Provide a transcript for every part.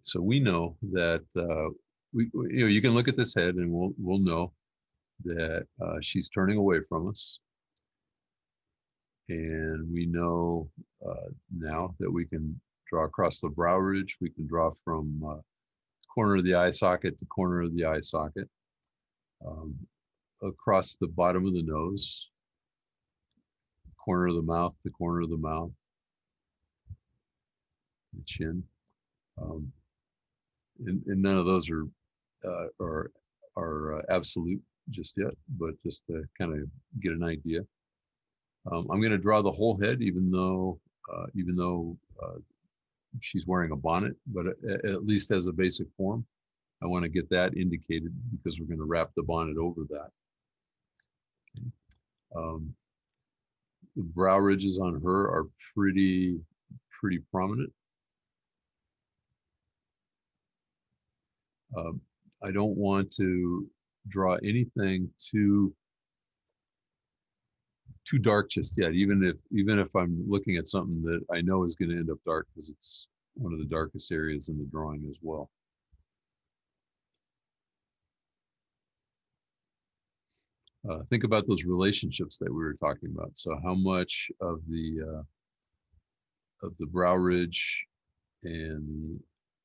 So we know that you can look at this head and we'll know that she's turning away from us. And we know now that we can draw across the brow ridge. We can draw from corner of the eye socket to corner of the eye socket, across the bottom of the nose, corner of the mouth to corner of the mouth, the chin. And none of those are absolute just yet, but just to kind of get an idea. I'm going to draw the whole head, even though she's wearing a bonnet, but at least as a basic form, I want to get that indicated because we're going to wrap the bonnet over that. Okay. The brow ridges on her are pretty prominent. I don't want to draw anything too dark just yet, even if I'm looking at something that I know is going to end up dark because it's one of the darkest areas in the drawing as well. Think about those relationships that we were talking about. So how much of the brow ridge and the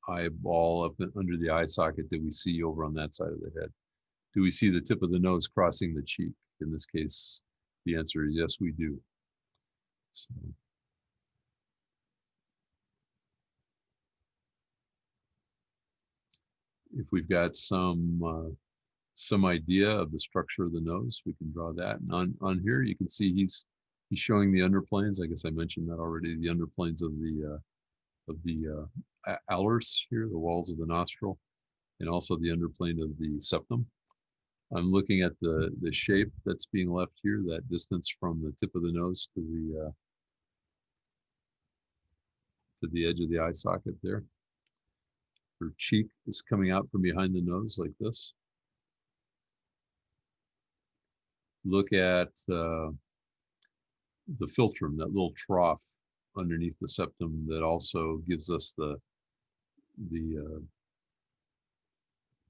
eyeball up under the eye socket that we see over on that side of the head? Do we see the tip of the nose crossing the cheek? In this case, the answer is yes, we do. So, if we've got some idea of the structure of the nose, we can draw that. And on here, you can see he's showing the underplanes. I guess I mentioned that already. The underplanes of the alars here, the walls of the nostril, and also the underplane of the septum. I'm looking at the shape that's being left here, that distance from the tip of the nose to the edge of the eye socket there. Her cheek is coming out from behind the nose like this. Look at the philtrum, that little trough underneath the septum that also gives us the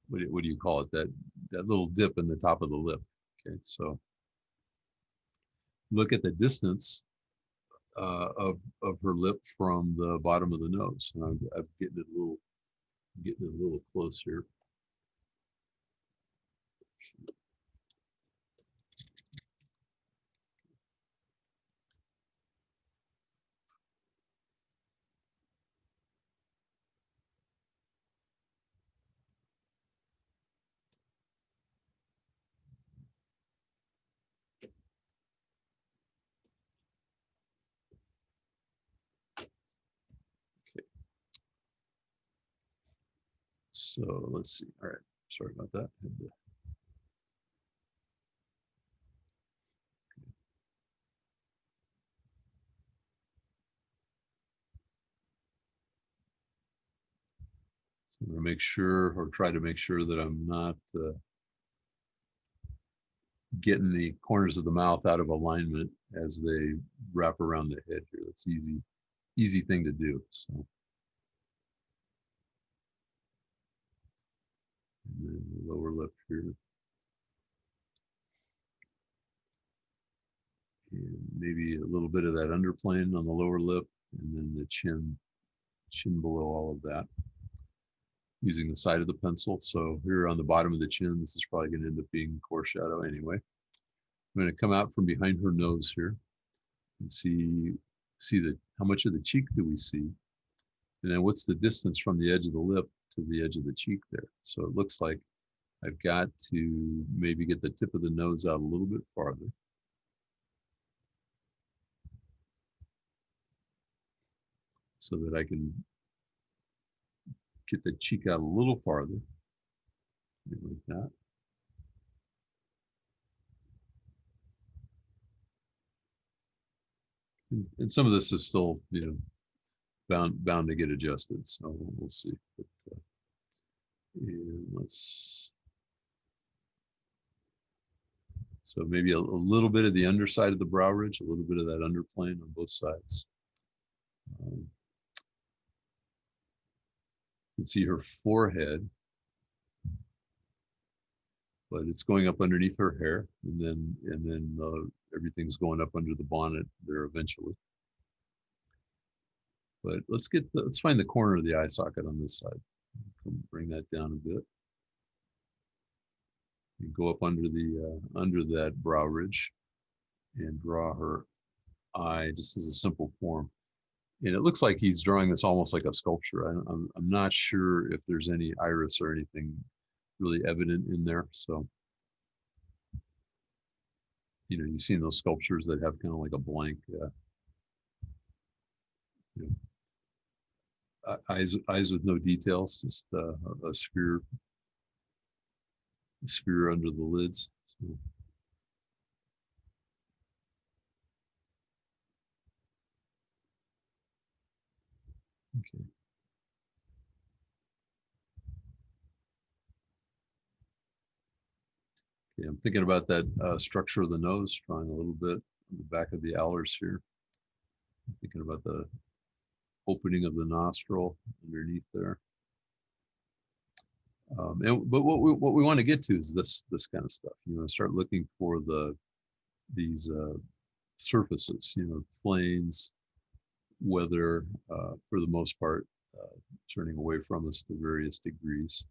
what do you call it? That little dip in the top of the lip. Okay, so look at the distance of her lip from the bottom of the nose. And I'm getting it a little close here. So let's see. All right, sorry about that. So I'm going to make sure, or try to make sure, that I'm not getting the corners of the mouth out of alignment as they wrap around the head here. That's easy thing to do. So, and then the lower lip here. And maybe a little bit of that underplane on the lower lip, and then the chin below all of that, using the side of the pencil. So here on the bottom of the chin, this is probably going to end up being coarse shadow anyway. I'm going to come out from behind her nose here and see how much of the cheek do we see, and then what's the distance from the edge of the lip to the edge of the cheek there. So it looks like I've got to maybe get the tip of the nose out a little bit farther. So that I can get the cheek out a little farther, like that. And some of this is still, bound to get adjusted. So we'll see. But, and so maybe a little bit of the underside of the brow ridge, a little bit of that underplane on both sides. You can see her forehead, but it's going up underneath her hair, and then everything's going up under the bonnet there eventually. But let's find the corner of the eye socket on this side. Bring that down a bit. And go up under that brow ridge and draw her eye just as a simple form. And it looks like he's drawing this almost like a sculpture. I'm not sure if there's any iris or anything really evident in there. So, you've seen those sculptures that have kind of like a blank, eyes with no details, just a sphere under the lids. So. Okay. Okay, I'm thinking about that structure of the nose, drawing a little bit on the back of the alars here. I'm thinking about the opening of the nostril underneath there. But what we want to get to is this kind of stuff. Start looking for these surfaces. Planes, weather, for the most part, turning away from us to various degrees.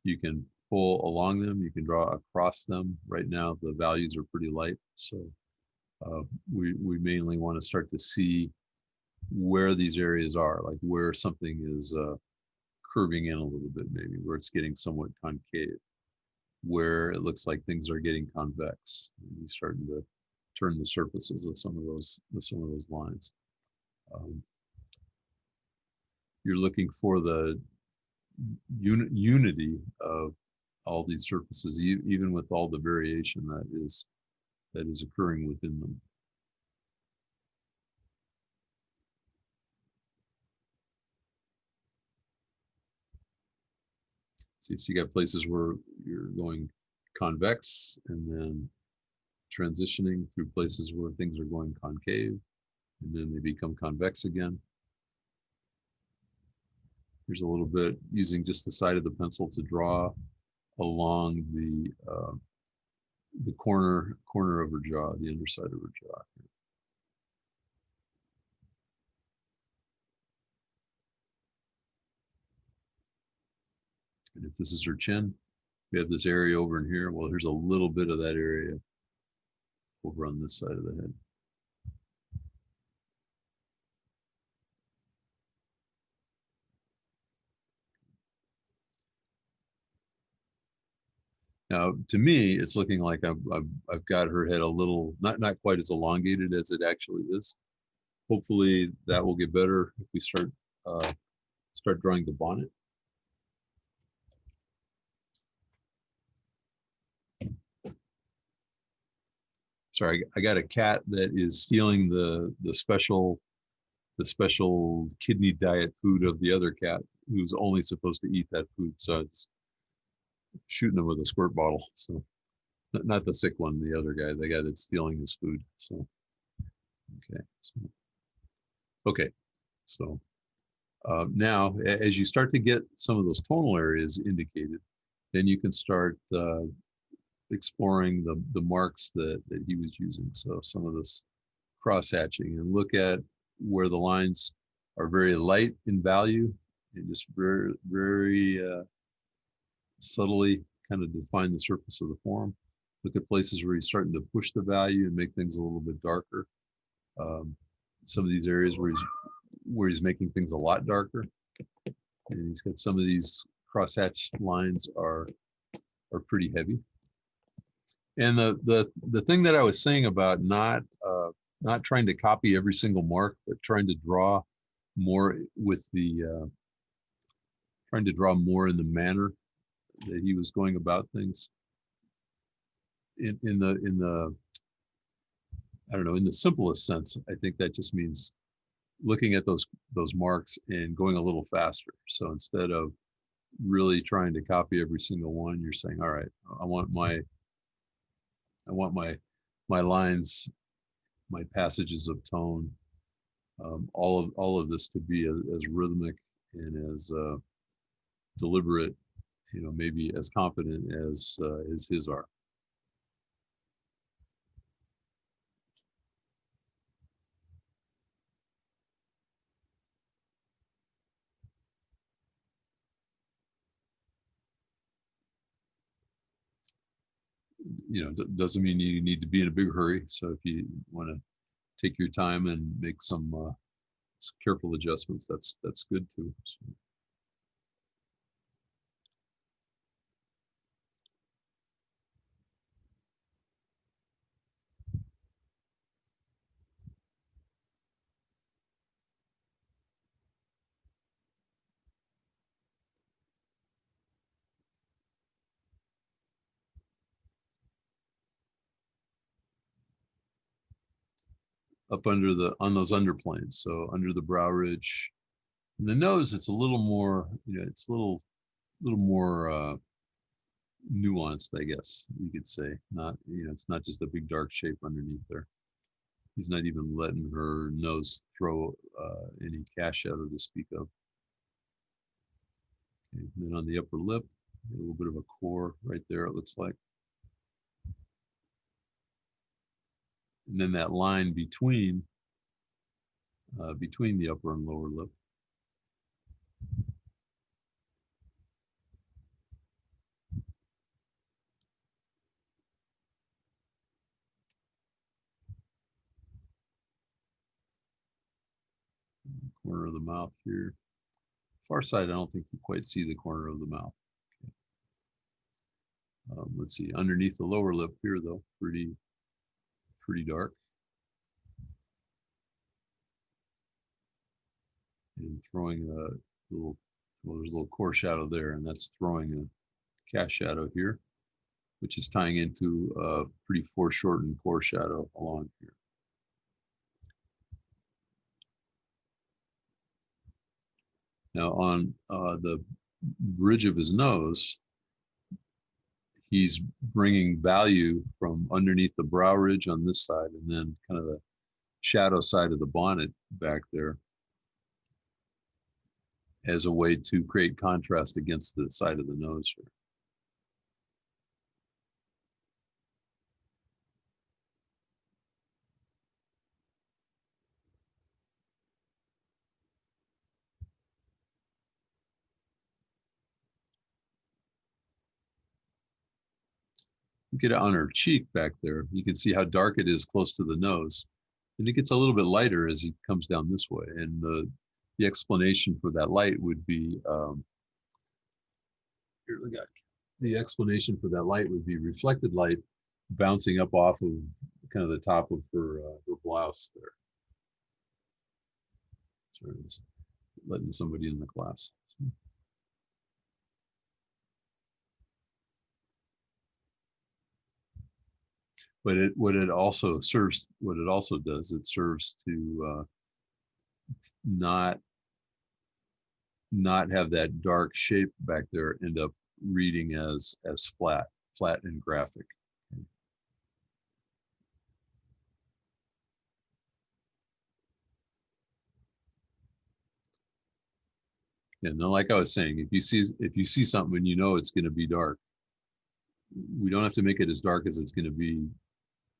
You can pull along them. You can draw across them. Right now, the values are pretty light, so we mainly want to start to see where these areas are, like where something is curving in a little bit, maybe where it's getting somewhat concave, where it looks like things are getting convex. You're starting to turn the surfaces of some of those lines. You're looking for the unity of all these surfaces, even with all the variation that is occurring within them. So you got places where you're going convex and then transitioning through places where things are going concave, and then they become convex again. Here's a little bit using just the side of the pencil to draw along the corner of her jaw, the underside of her jaw. And if this is her chin, we have this area over in here. Well, here's a little bit of that area over on this side of the head. Now, to me, it's looking like I've got her head a little, not quite as elongated as it actually is. Hopefully, that will get better if we start drawing the bonnet. Sorry, I got a cat that is stealing the special kidney diet food of the other cat, who's only supposed to eat that food. So it's shooting him with a squirt bottle. So not the sick one, the other guy, the guy that's stealing his food. So okay, so now as you start to get some of those tonal areas indicated, then you can start exploring the marks that he was using. So some of this cross hatching, and look at where the lines are very light in value and just very, very subtly kind of define the surface of the form. Look at places where he's starting to push the value and make things a little bit darker. Some of these areas where he's making things a lot darker, and he's got some of these crosshatch lines are pretty heavy. And the thing that I was saying about not trying to copy every single mark, but trying to draw more with the trying to draw more in the manner that he was going about things. In the I don't know, in the simplest sense, I think that just means looking at those marks and going a little faster. So instead of really trying to copy every single one, you're saying, all right, I want my lines, my passages of tone, all of this to be as rhythmic and as deliberate, maybe as confident as his are. Doesn't mean you need to be in a big hurry. So if you want to take your time and make some careful adjustments, that's good too. So. Up on those underplanes, so under the brow ridge. And the nose, it's a little more, it's a little more nuanced, I guess you could say. Not, it's not just a big dark shape underneath there. He's not even letting her nose throw any cash shadow to speak of. Okay. And then on the upper lip, a little bit of a core right there, it looks like. And then that line between the upper and lower lip. Corner of the mouth here. Far side, I don't think you quite see the corner of the mouth. Okay. Let's see, underneath the lower lip here, though, pretty dark. And throwing a little, well, there's a little core shadow there, and that's throwing a cast shadow here, which is tying into a pretty foreshortened core shadow along here. Now on the bridge of his nose, he's bringing value from underneath the brow ridge on this side, and then kind of the shadow side of the bonnet back there as a way to create contrast against the side of the nose here. Get it on her cheek back there. You can see how dark it is close to the nose. And it gets a little bit lighter as he comes down this way. And the explanation for that light would be, here we go. The explanation for that light would be reflected light bouncing up off of kind of the top of her blouse there. Sorry, just letting somebody in the class. But what it also does, it serves to not have that dark shape back there end up reading as flat and graphic. And then, like I was saying, if you see something and you know it's going to be dark, we don't have to make it as dark as it's going to be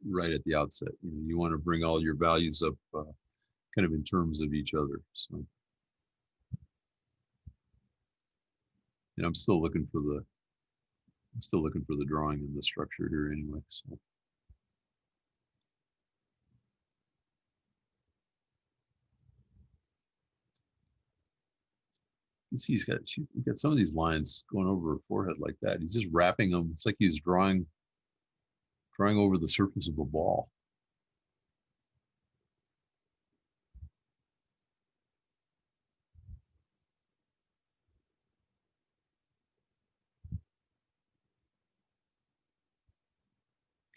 right at the outset. You want to bring all your values up kind of in terms of each other. So, I'm still looking for the drawing and the structure here anyway. So. You see, he's got some of these lines going over her forehead like that. He's just wrapping them. It's like he's drawing over the surface of a ball.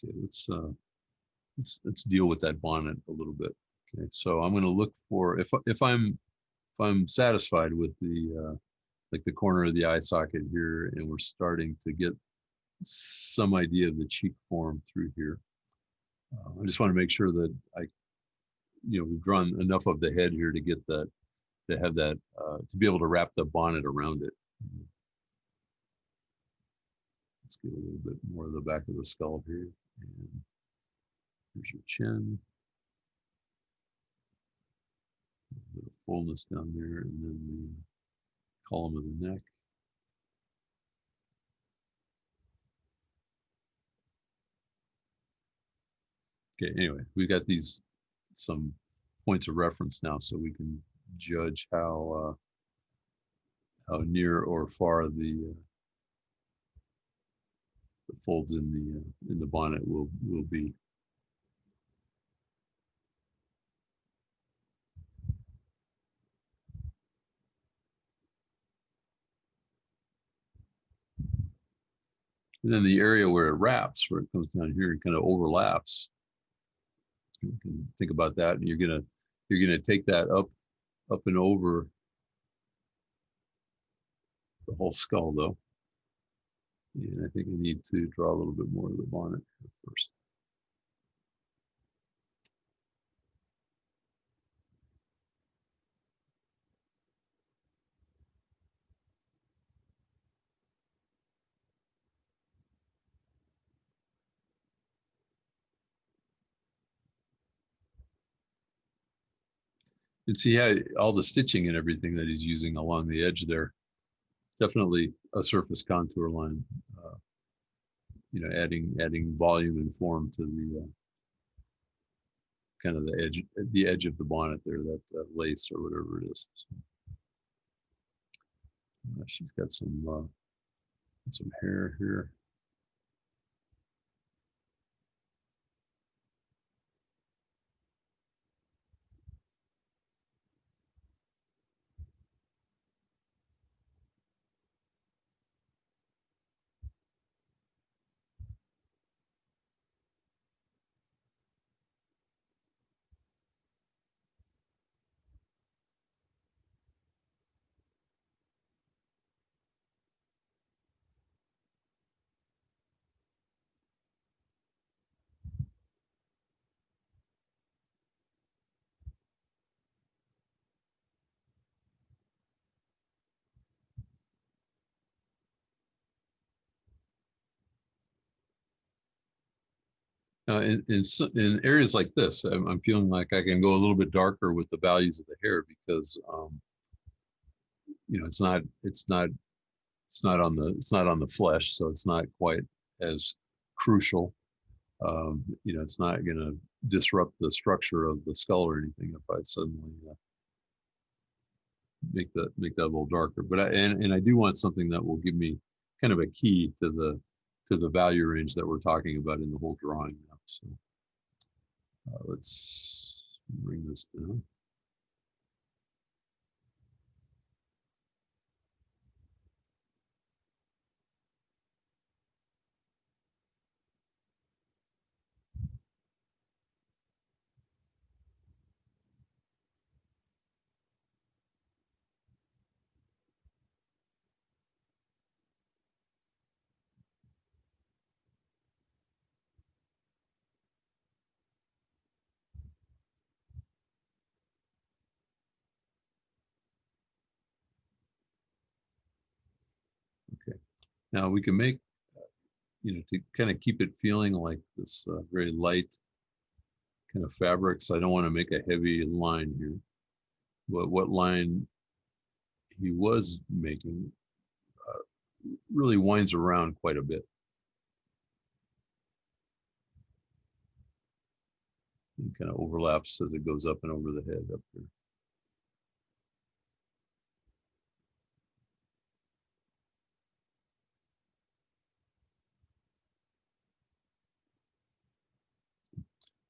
Okay, let's deal with that bonnet a little bit. Okay, so I'm going to look for if I'm satisfied with the like the corner of the eye socket here, and we're starting to get some idea of the cheek form through here. I just want to make sure that we've drawn enough of the head here to get that, to have that, to be able to wrap the bonnet around it. get a little bit more of the back of the skull here. And here's your chin. A bit of fullness down there, and then the column of the neck. Okay, anyway, we've got these some points of reference now, so we can judge how near or far the folds in the bonnet will be. And then the area where it wraps, where it comes down here and kind of overlaps, you can think about that, and you're gonna take that up and over the whole skull, though. And I think I need to draw a little bit more of the bonnet first. And see how all the stitching and everything that he's using along the edge there. Definitely a surface contour line. You know, adding volume and form to the kind of the edge of the bonnet there, that lace or whatever it is. So, she's got some hair here. In areas like this, I'm feeling like I can go a little bit darker with the values of the hair because you know, it's not on the flesh, so it's not quite as crucial. You know, it's not going to disrupt the structure of the skull or anything if I suddenly make that a little darker. But and I do want something that will give me kind of a key to the value range that we're talking about in the whole drawing now. So let's bring this down. Okay. Now we can make, you know, to kind of keep it feeling like this very light kind of fabric. So I don't want to make a heavy line here. But what line he was making really winds around quite a bit. And kind of overlaps as it goes up and over the head up there.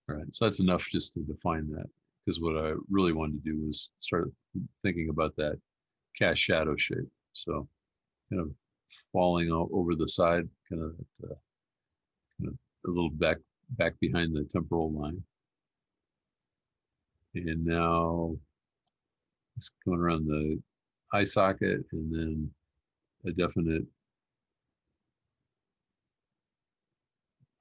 All right, so that's enough just to define that, because what I really wanted to do was start thinking about that cast shadow shape. So kind of falling over the side, kind of a little back behind the temporal line. And now it's going around the eye socket and then a definite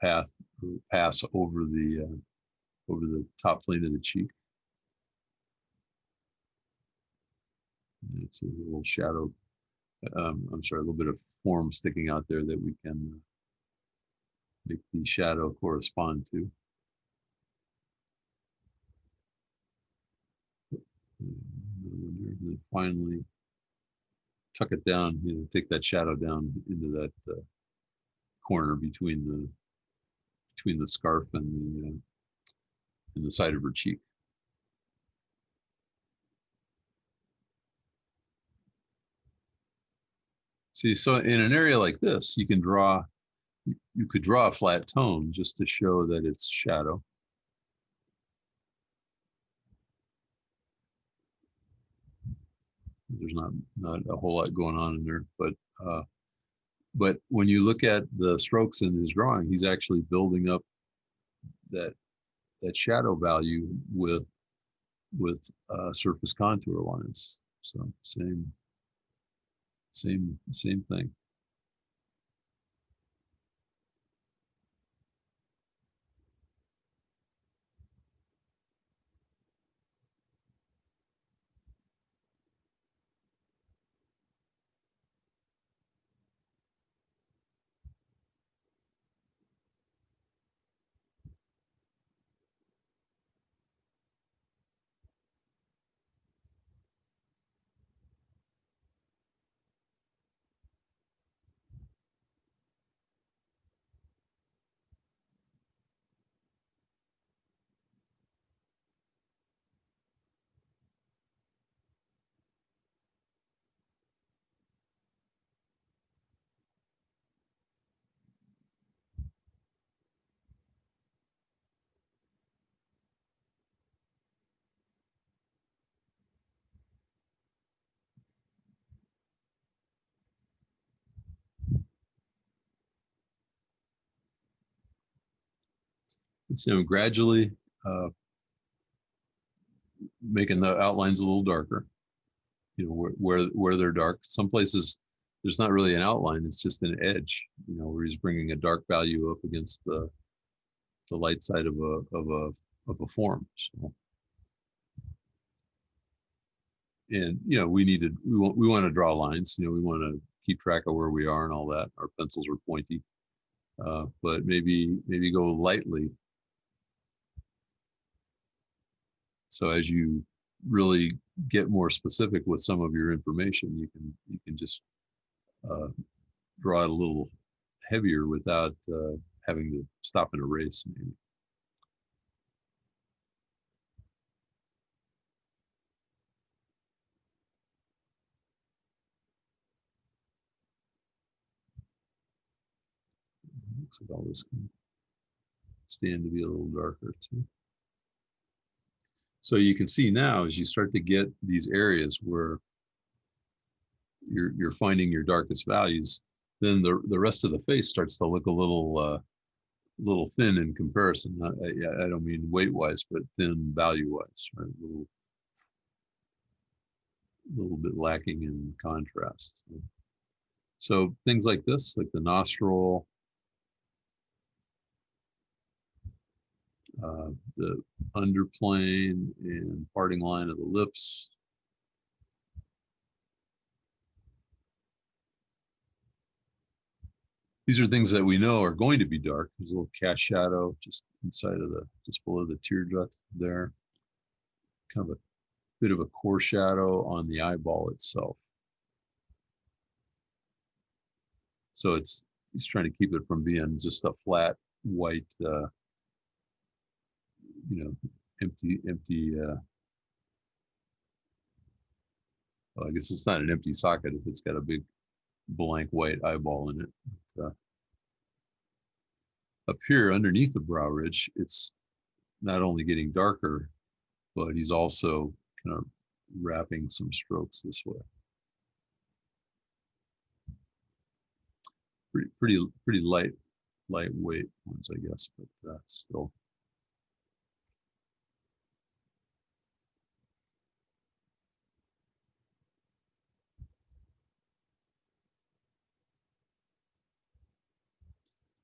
pass over the top plane of the cheek. And it's a little shadow. I'm sorry, a little bit of form sticking out there that we can make the shadow correspond to. And then finally tuck it down, take that shadow down into that corner between the scarf and the side of her cheek. See, so in an area like this, you could draw a flat tone just to show that it's shadow. There's not a whole lot going on in there, but when you look at the strokes in his drawing, he's actually building up that shadow value with surface contour lines. So same thing. So gradually making the outlines a little darker. Where they're dark. Some places there's not really an outline; it's just an edge. Where he's bringing a dark value up against the light side of a form. So, and we want to draw lines. We want to keep track of where we are and all that. Our pencils are pointy, but maybe go lightly. So as you really get more specific with some of your information, you can just draw it a little heavier without having to stop and erase. Maybe. Looks like all this can stand to be a little darker too. So you can see now as you start to get these areas where you're finding your darkest values, then the rest of the face starts to look a little thin in comparison. I don't mean weight wise, but thin value wise, right? A little bit lacking in contrast. So things like this, like the nostril, the underplane and parting line of the lips. These are things that we know are going to be dark. There's a little cast shadow just just below the tear duct there. Kind of a bit of a core shadow on the eyeball itself. So he's trying to keep it from being just a flat white, empty. Well, I guess it's not an empty socket if it's got a big blank white eyeball in it. But, up here underneath the brow ridge, it's not only getting darker, but he's also kind of wrapping some strokes this way. Pretty lightweight ones, I guess, but still.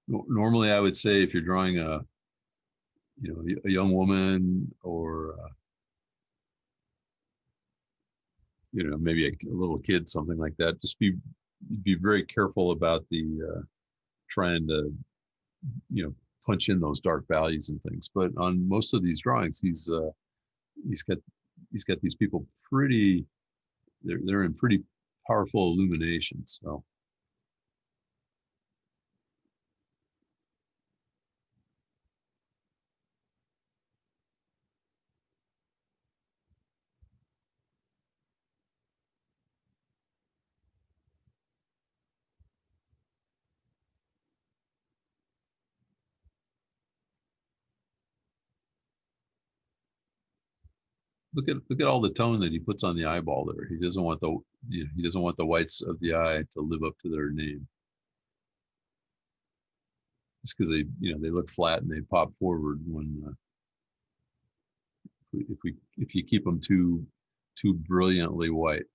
Normally, I would say if you're drawing a young woman or maybe a little kid, something like that, just be very careful about the trying to punch in those dark values and things. But on most of these drawings, he's got these people pretty, they're in pretty powerful illumination. So look at all the tone that he puts on the eyeball there. He doesn't want he doesn't want the whites of the eye to live up to their name. It's because they look flat and they pop forward when if you keep them too brilliantly white.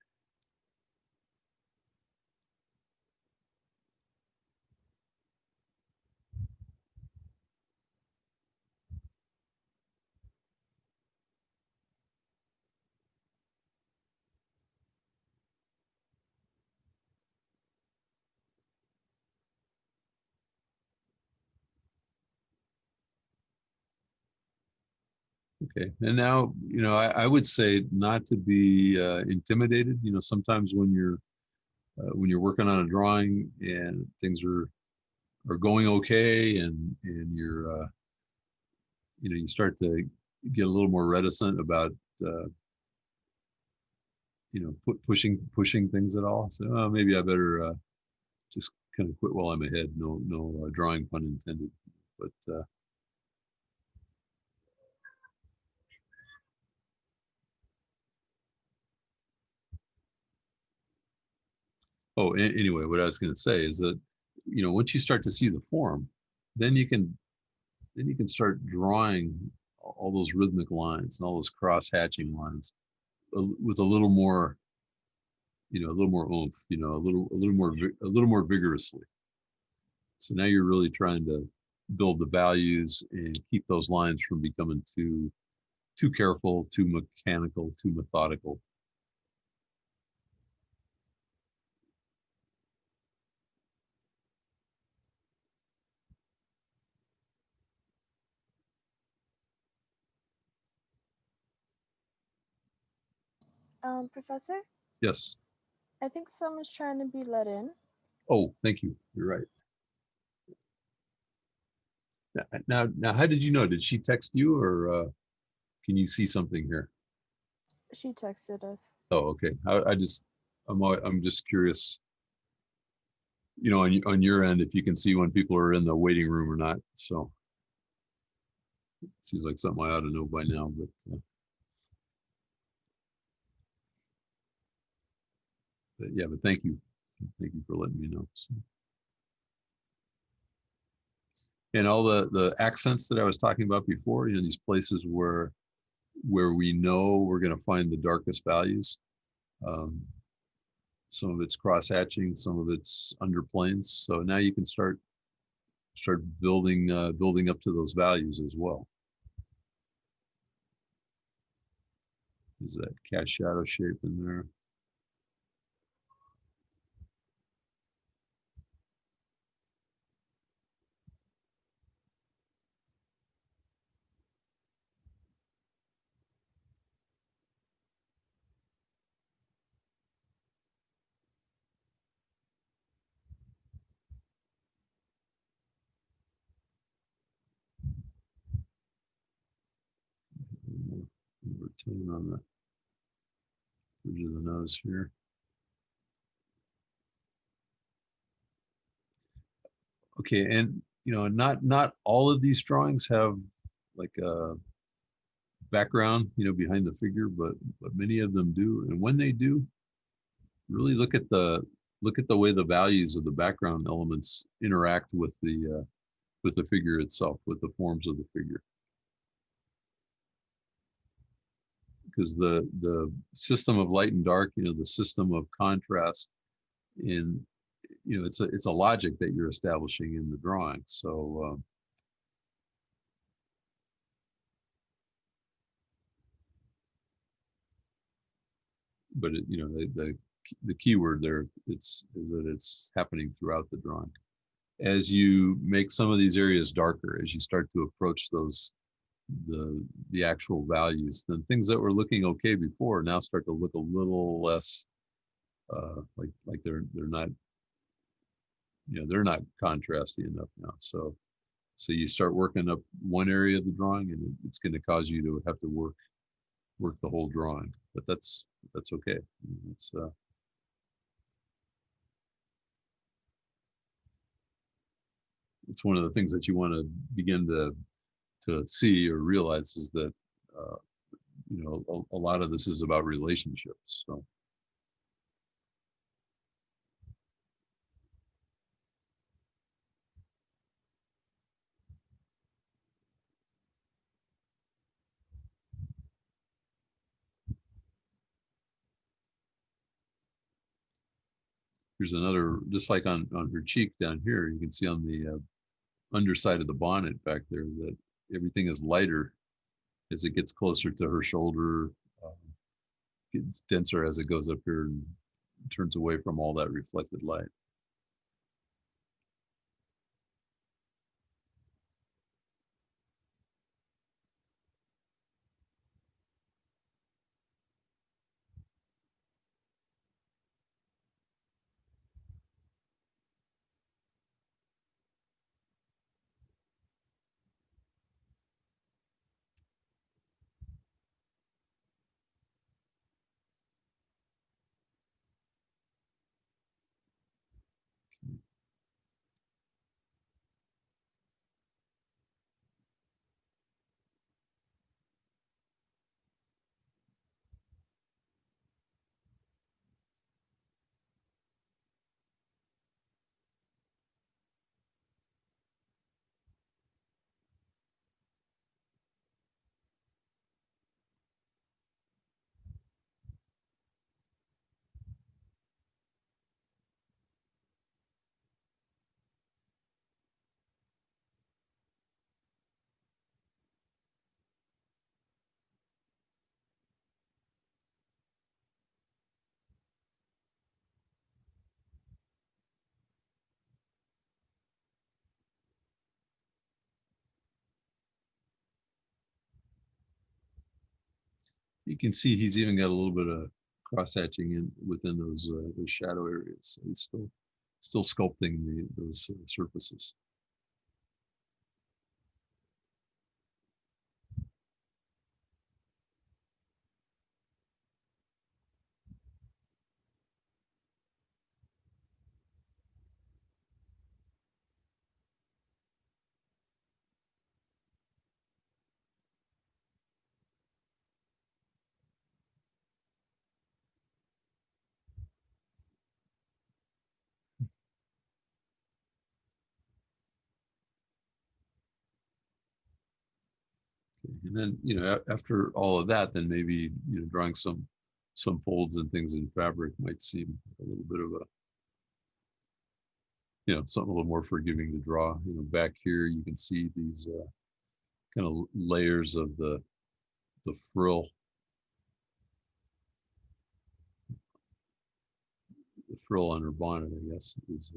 Okay, and now I would say not to be intimidated. Sometimes when you're working on a drawing and things are going okay, and you start to get a little more reticent about uh, pushing things at all. So maybe I better just kind of quit while I'm ahead. No drawing pun intended. But anyway, what I was going to say is that once you start to see the form, then you can start drawing all those rhythmic lines and all those cross hatching lines with a little more oomph, a little more vigorously. So now you're really trying to build the values and keep those lines from becoming too careful, too mechanical, too methodical. Professor, Yes. I think someone's trying to be let in. Oh, thank you. You're right. Now, how did you know? Did she text you, or can you see something here? She texted us. Oh, okay. I'm just curious, on your end, if you can see when people are in the waiting room or not. So it seems like something I ought to know by now, but yeah, but thank you for letting me know. So, and all the accents that I was talking about before, these places where we know we're going to find the darkest values. Um, some of it's cross hatching, some of it's underplanes. So now you can start building up to those values as well. Is that cast shadow shape in there? More tone on the bridge of the nose here. Okay, and not all of these drawings have like a background, behind the figure, but many of them do. And when they do, really look at the way the values of the background elements interact with the figure itself, with the forms of the figure. Because the system of light and dark, the system of contrast in it's a logic that you're establishing in the drawing. So but the key word there is that it's happening throughout the drawing. as you make some of these areas darker, as you start to approach those the actual values, then things that were looking okay before now start to look a little less like they're not, they're not contrasty enough now. So you start working up one area of the drawing, and it's going to cause you to have to work the whole drawing. But that's okay. It's one of the things that you want to begin to see or realize is that uh, a lot of this is about relationships. So here's another, just like on her cheek down here, you can see on the underside of the bonnet back there that everything is lighter as it gets closer to her shoulder. Um, gets denser as it goes up here and turns away from all that reflected light. You can see he's even got a little bit of cross hatching in within those shadow areas. So he's still sculpting those surfaces. And then, after all of that, then maybe, drawing some folds and things in fabric might seem a little bit of a, something a little more forgiving to draw. Back here you can see these kind of layers of the frill, on her bonnet, I guess, is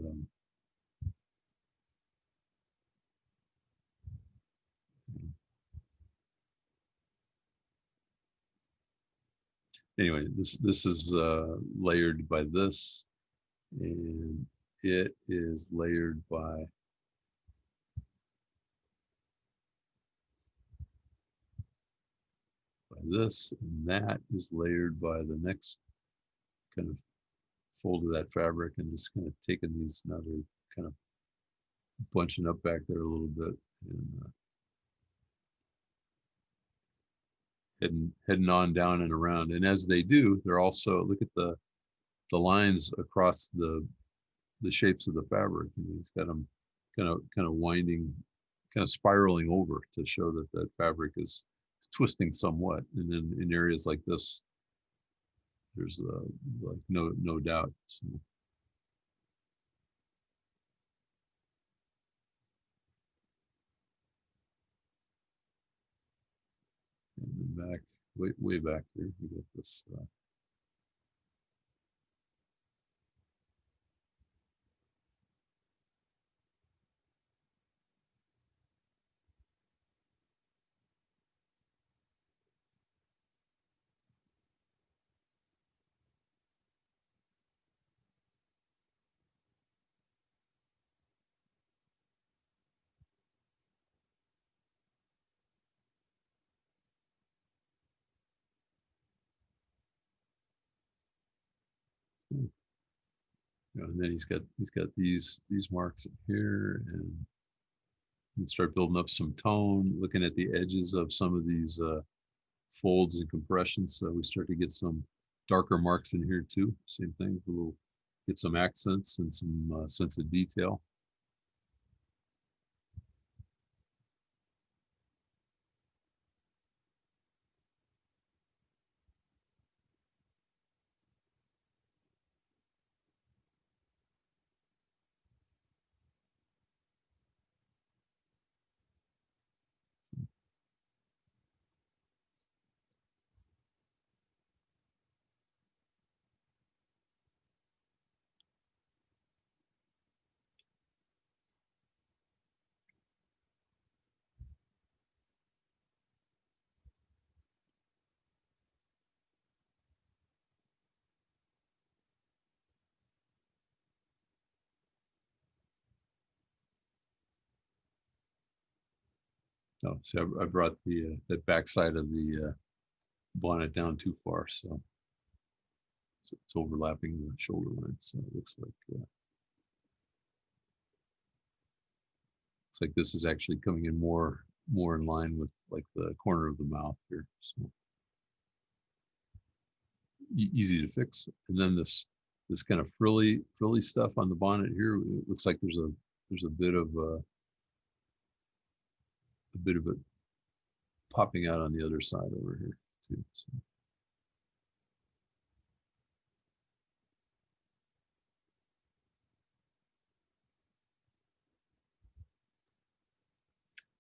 anyway. This is layered by this, and it is layered by this, and that is layered by the next kind of fold of that fabric, and just kind of taking these, now they're kind of bunching up back there a little bit, and heading on down and around. And as they do, they're also, look at the lines across the shapes of the fabric. He's got them kind of winding, kind of spiraling over to show that that fabric is twisting somewhat. And then in areas like this, there's like no doubt. So, and then back, way back there, we got this. And then he's got these marks here, and you can start building up some tone, looking at the edges of some of these folds and compressions. So we start to get some darker marks in here too. Same thing, we'll get some accents and some sense of detail. Oh, see, I brought the that backside of the bonnet down too far, so it's overlapping the shoulder line. So it looks like this is actually coming in more in line with like the corner of the mouth here. So easy to fix. And then this kind of frilly stuff on the bonnet here, it looks like there's a bit of it popping out on the other side over here too.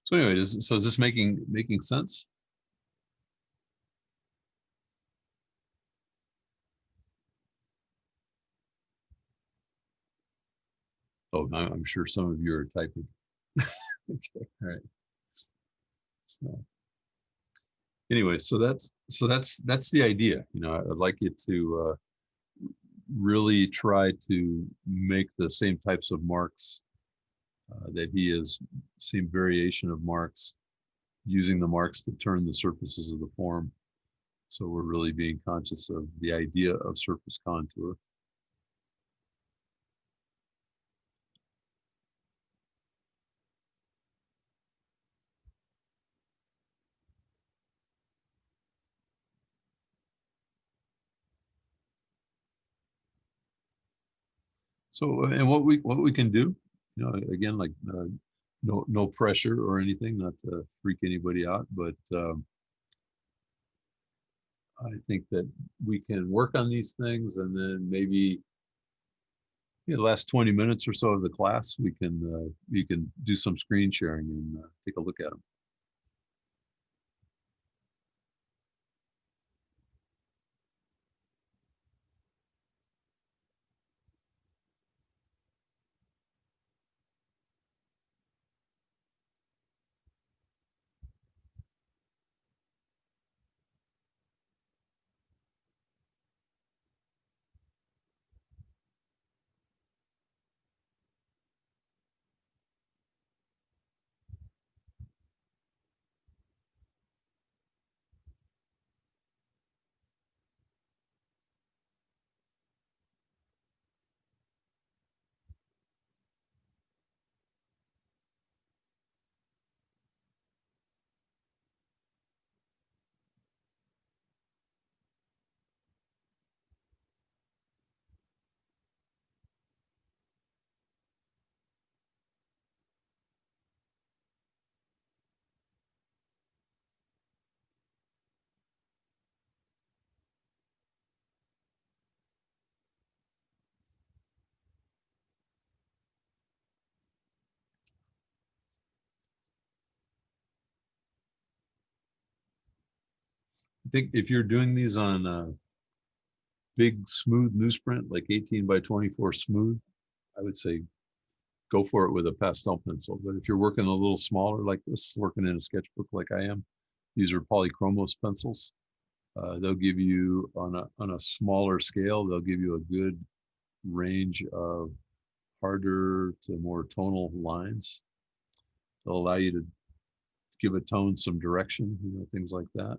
So anyway, is this making sense? Oh, I'm sure some of you are typing. Okay, all right. So anyway, so that's the idea. You know, I'd like you to really try to make the same types of marks that he has seen variation of marks, using the marks to turn the surfaces of the form. So we're really being conscious of the idea of surface contour. So, and what we can do, you know, again, like no pressure or anything, not to freak anybody out, but I think that we can work on these things, and then maybe the last 20 minutes or so of the class, we can you can do some screen sharing and take a look at them. I think if you're doing these on big smooth newsprint, like 18 by 24 smooth, I would say go for it with a pastel pencil. But if you're working a little smaller like this, working in a sketchbook like I am, these are polychromos pencils. They'll give you on a smaller scale, they'll give you a good range of harder to more tonal lines. They'll allow you to give a tone some direction, you know, things like that.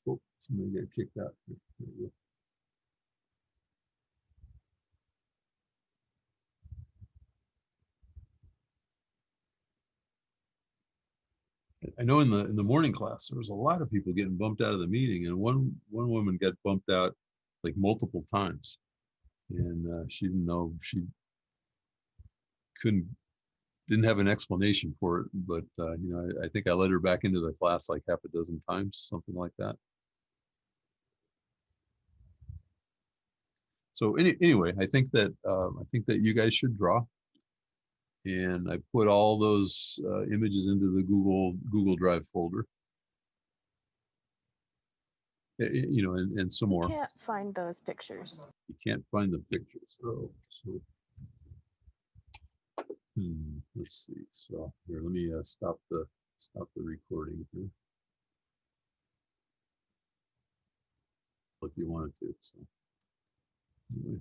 Oh, somebody got kicked out. There we go. I know in the morning class there was a lot of people getting bumped out of the meeting, and one woman got bumped out like multiple times, and she didn't know, she couldn't didn't have an explanation for it, but you know, I think I let her back into the class like half a dozen times, something like that. So anyway, I think that you guys should draw, and I put all those images into the Google Drive folder. You know, and some We more. can't find those pictures. You can't find the pictures. Oh, so let's see. So here, let me stop the recording here. If you wanted to. So anyway.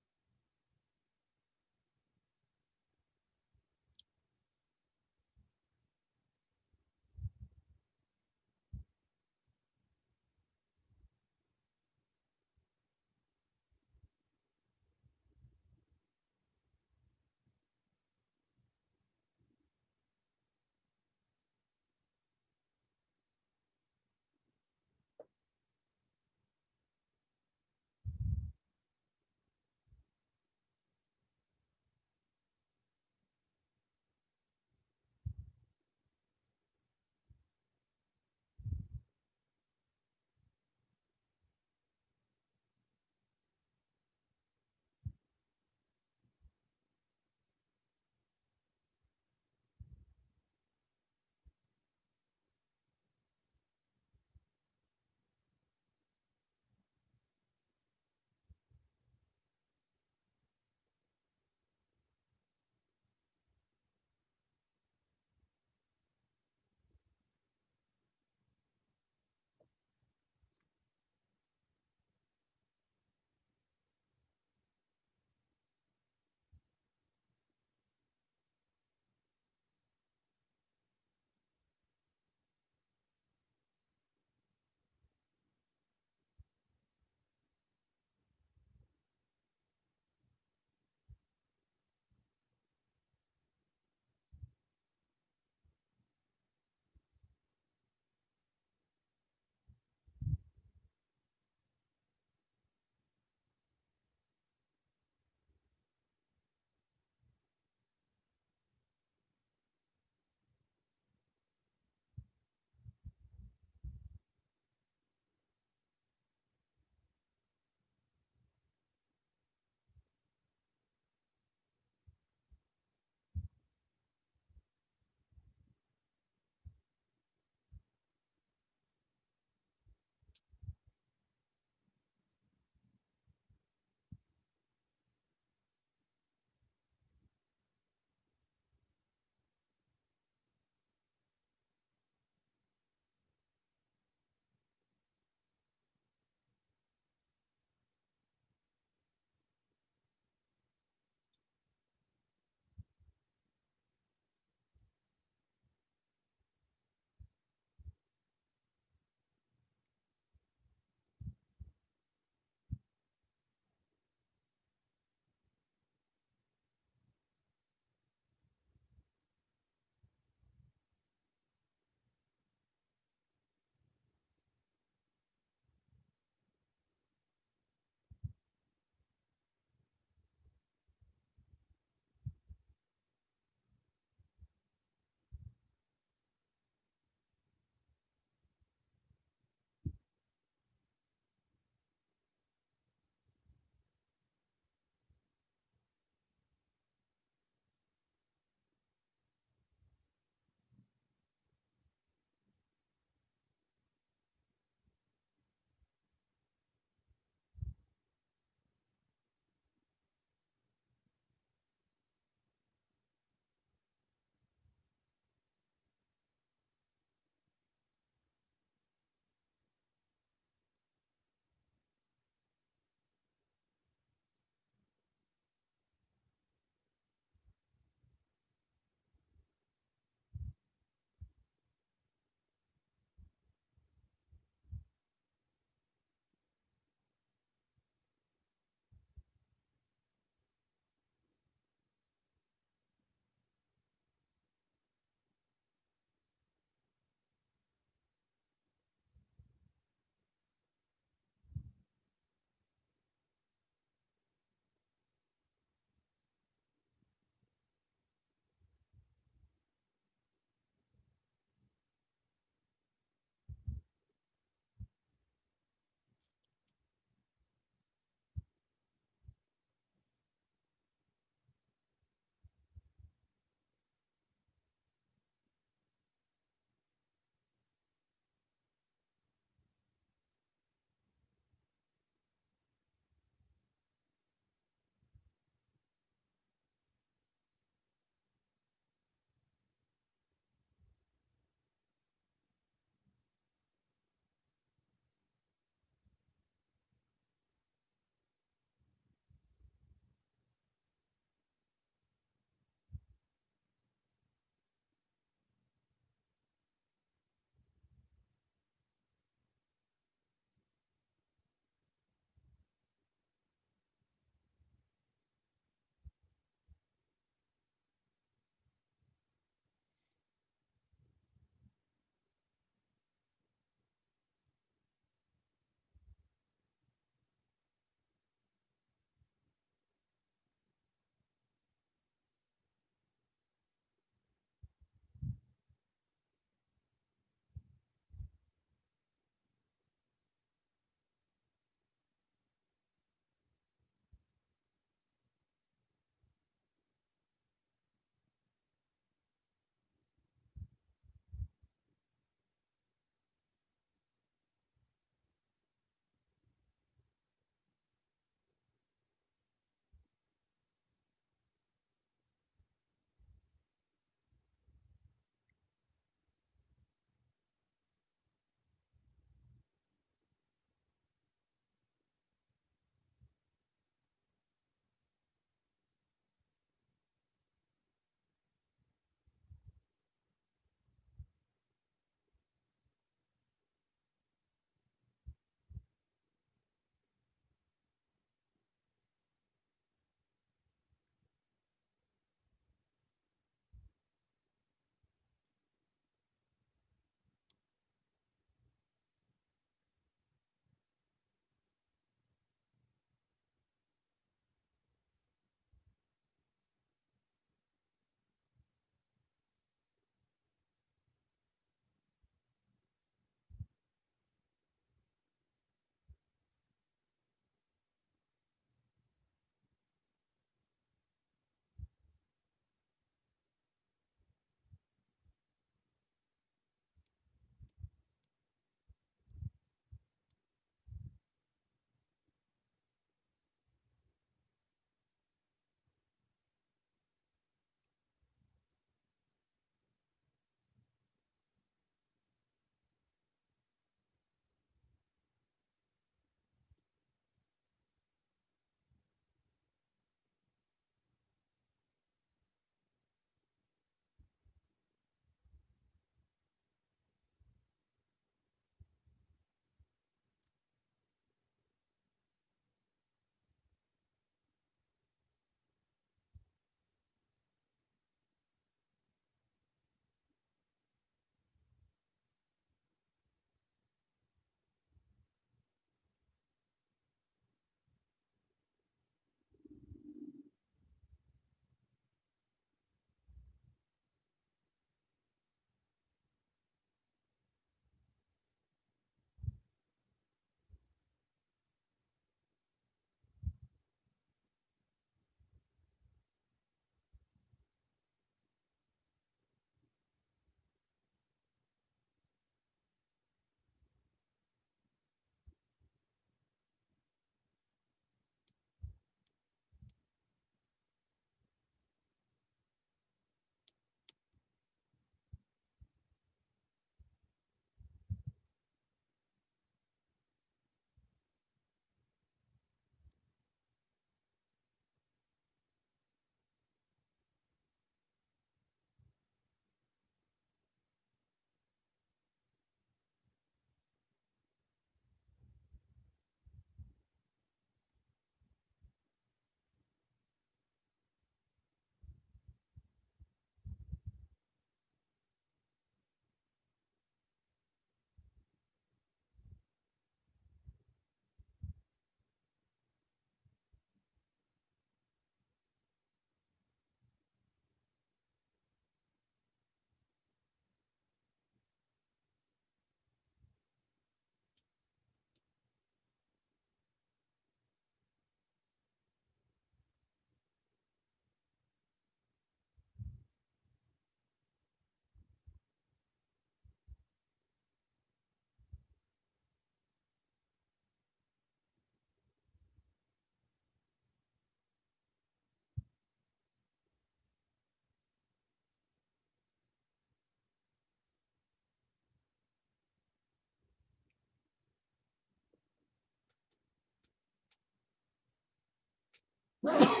Okay.